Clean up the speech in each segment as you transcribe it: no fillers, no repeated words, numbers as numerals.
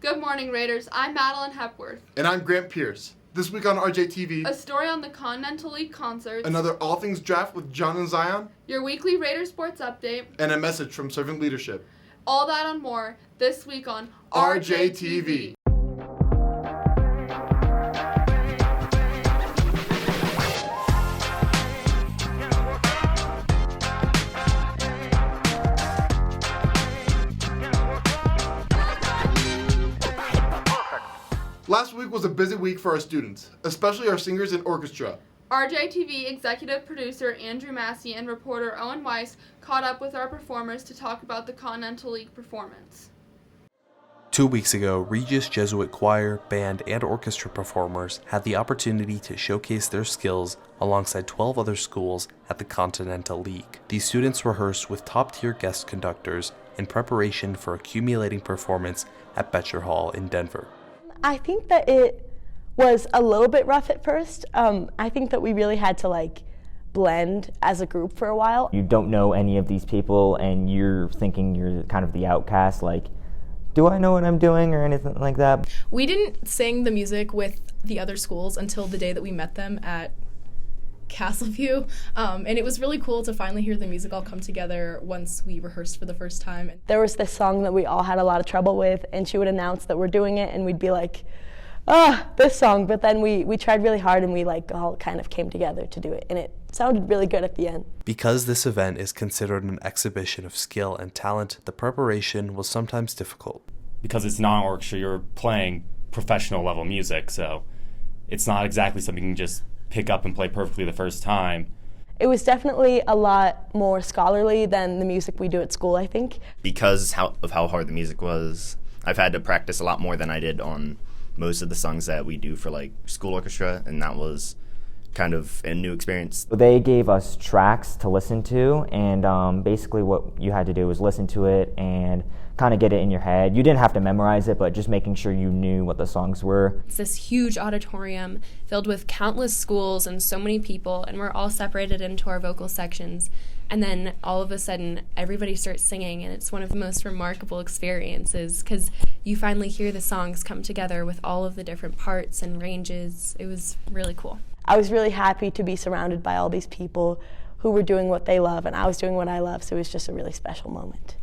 Good morning, Raiders. I'm Madeline Hepworth. And I'm Grant Pierce. This week on RJTV, A story on the Continental League concerts. Another All Things Draft with John and Zion. Your weekly Raider sports update. And a message from servant leadership. All that and more this week on RJTV. Last week was a busy week for our students, especially our singers and orchestra. RJTV executive producer Andrew Massie and reporter Owen Weis caught up with our performers to talk about the Continental League performance. 2 weeks ago, Regis Jesuit choir, band, and orchestra performers had the opportunity to showcase their skills alongside 12 other schools at the Continental League. These students rehearsed with top-tier guest conductors in preparation for accumulating performance at Betcher Hall in Denver. I think that it was a little bit rough at first. I think that we really had to blend as a group for a while. You don't know any of these people and you're thinking you're kind of the outcast, do I know what I'm doing or anything like that? We didn't sing the music with the other schools until the day that we met them at Castleview, and it was really cool to finally hear the music all come together once we rehearsed for the first time. There was this song that we all had a lot of trouble with, and she would announce that we're doing it, and we'd be like, this song, but then we tried really hard, and we all kind of came together to do it, and it sounded really good at the end. Because this event is considered an exhibition of skill and talent, the preparation was sometimes difficult. Because it's non-orchestra, you're playing professional level music, so it's not exactly something you can just pick up and play perfectly the first time. It was definitely a lot more scholarly than the music we do at school, I think. Because of how hard the music was, I've had to practice a lot more than I did on most of the songs that we do for school orchestra, and that was kind of a new experience. They gave us tracks to listen to, and basically what you had to do was listen to it and kind of get it in your head. You didn't have to memorize it, but just making sure you knew what the songs were. It's this huge auditorium filled with countless schools and so many people, and we're all separated into our vocal sections. And then all of a sudden, everybody starts singing, and it's one of the most remarkable experiences because you finally hear the songs come together with all of the different parts and ranges. It was really cool. I was really happy to be surrounded by all these people who were doing what they love, and I was doing what I love, so it was just a really special moment.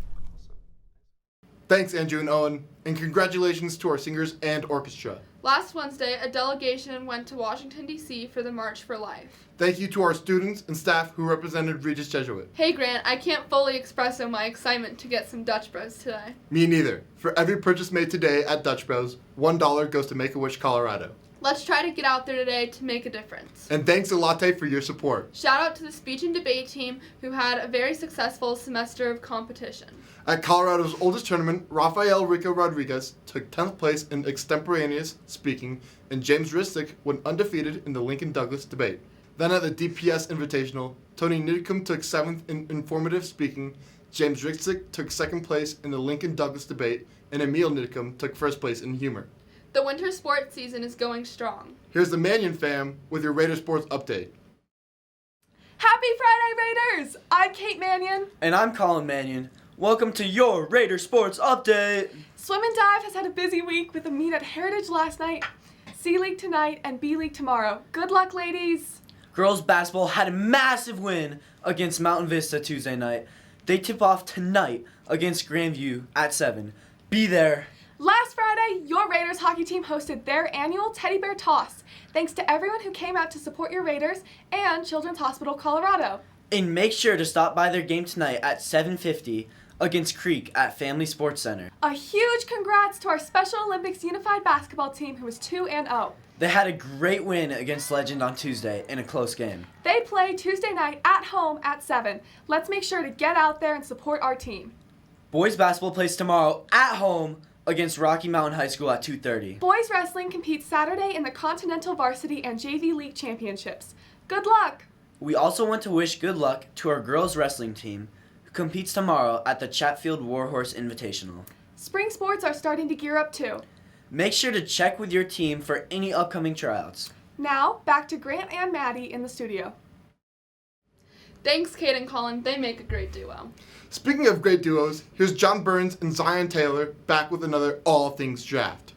Thanks, Andrew and Owen, and congratulations to our singers and orchestra. Last Wednesday, a delegation went to Washington, D.C. for the March for Life. Thank you to our students and staff who represented Regis Jesuit. Hey, Grant, I can't fully express my excitement to get some Dutch Bros today. Me neither. For every purchase made today at Dutch Bros, $1 goes to Make-A-Wish Colorado. Let's try to get out there today to make a difference. And thanks a latte for your support. Shout out to the speech and debate team who had a very successful semester of competition. At Colorado's oldest tournament, Rafael Rico Rodriguez took 10th place in extemporaneous speaking, and James Ristic went undefeated in the Lincoln Douglas debate. Then at the DPS Invitational, Tony Nidcomb took 7th in informative speaking, James Ristic took 2nd place in the Lincoln Douglas debate, and Emil Nidcomb took 1st place in humor. The winter sports season is going strong. Here's the Manion fam with your Raider Sports update. Happy Friday, Raiders! I'm Kate Manion. And I'm Colin Manion. Welcome to your Raider Sports update. Swim and Dive has had a busy week with a meet at Heritage last night, C League tonight, and B League tomorrow. Good luck, ladies! Girls basketball had a massive win against Mountain Vista Tuesday night. They tip off tonight against Grandview at 7. Be there. Last Friday, your Raiders hockey team hosted their annual Teddy Bear Toss. Thanks to everyone who came out to support your Raiders and Children's Hospital Colorado. And make sure to stop by their game tonight at 7:50 against Creek at Family Sports Center. A huge congrats to our Special Olympics Unified Basketball team who was 2-0. They had a great win against Legend on Tuesday in a close game. They play Tuesday night at home at 7. Let's make sure to get out there and support our team. Boys basketball plays tomorrow at home against Rocky Mountain High School at 2:30. Boys wrestling competes Saturday in the Continental Varsity and JV League Championships. Good luck! We also want to wish good luck to our girls wrestling team, who competes tomorrow at the Chatfield Warhorse Invitational. Spring sports are starting to gear up too. Make sure to check with your team for any upcoming tryouts. Now, back to Grant and Maddie in the studio. Thanks, Kate and Colin. They make a great duo. Speaking of great duos, here's John Burns and Zion Taylor back with another All Things Draft.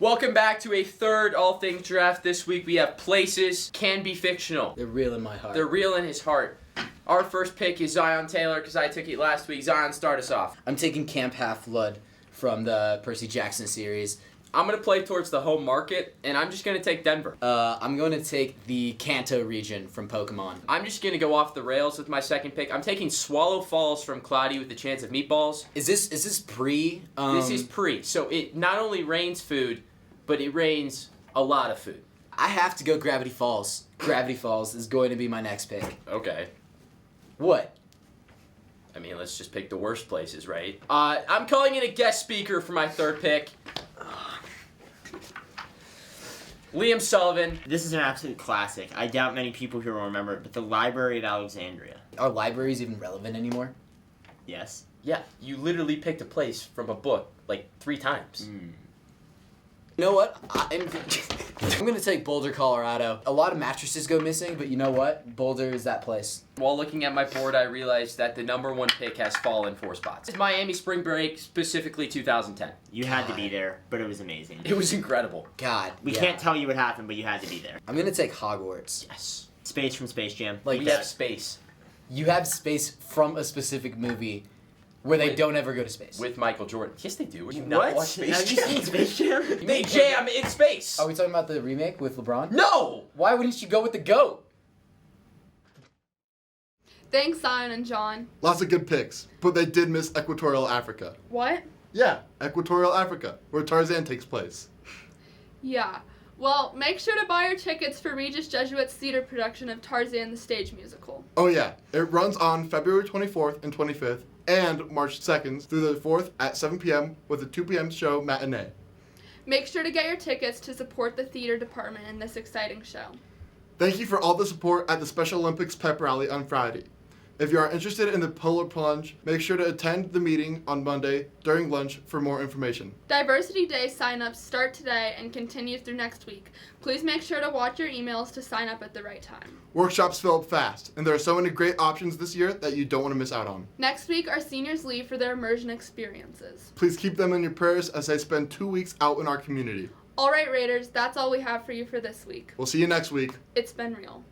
Welcome back to a third All Things Draft. This week we have places can be fictional. They're real in my heart. They're real in his heart. Our first pick is Zion Taylor because I took it last week. Zion, start us off. I'm taking Camp Half-Blood from the Percy Jackson series. I'm going to play towards the home market, and I'm just going to take Denver. I'm going to take the Kanto region from Pokemon. I'm just going to go off the rails with my second pick. I'm taking Swallow Falls from Cloudy with the Chance of Meatballs. Is this pre? This is pre. So it not only rains food, but it rains a lot of food. I have to go Gravity Falls. Gravity Falls is going to be my next pick. Okay. What? I mean, let's just pick the worst places, right? I'm calling in a guest speaker for my third pick. Liam Sullivan. This is an absolute classic. I doubt many people here will remember it, but the Library of Alexandria. Are libraries even relevant anymore? Yes. Yeah, you literally picked a place from a book like 3 times. You know what? I'm going to take Boulder, Colorado. A lot of mattresses go missing, but you know what? Boulder is that place. While looking at my board, I realized that the number 1 pick has fallen 4 spots. It's Miami Spring Break, specifically 200010. You had to be there, but it was amazing. It was incredible. God. We can't tell you what happened, but you had to be there. I'm going to take Hogwarts. Yes. Space from Space Jam. Like we have space. You have space from a specific movie where they don't ever go to space. With Michael Jordan. Yes, they do. You What? not watch Space Have you Jam? seen Space Jam? They jam in space. Are we talking about the remake with LeBron? No! Why wouldn't you go with the GOAT? Thanks, Zion and John. Lots of good picks, but they did miss Equatorial Africa. What? Yeah, Equatorial Africa, where Tarzan takes place. Yeah. Well, make sure to buy your tickets for Regis Jesuit's theater production of Tarzan the Stage Musical. Oh yeah, it runs on February 24th and 25th, and March 2nd through the 4th at 7 p.m. with a 2 p.m. show matinee. Make sure to get your tickets to support the theater department in this exciting show. Thank you for all the support at the Special Olympics pep rally on Friday. If you are interested in the polar plunge, make sure to attend the meeting on Monday during lunch for more information. Diversity Day sign-ups start today and continue through next week. Please make sure to watch your emails to sign up at the right time. Workshops fill up fast, and there are so many great options this year that you don't want to miss out on. Next week, our seniors leave for their immersion experiences. Please keep them in your prayers as they spend 2 weeks out in our community. All right, Raiders, that's all we have for you for this week. We'll see you next week. It's been real.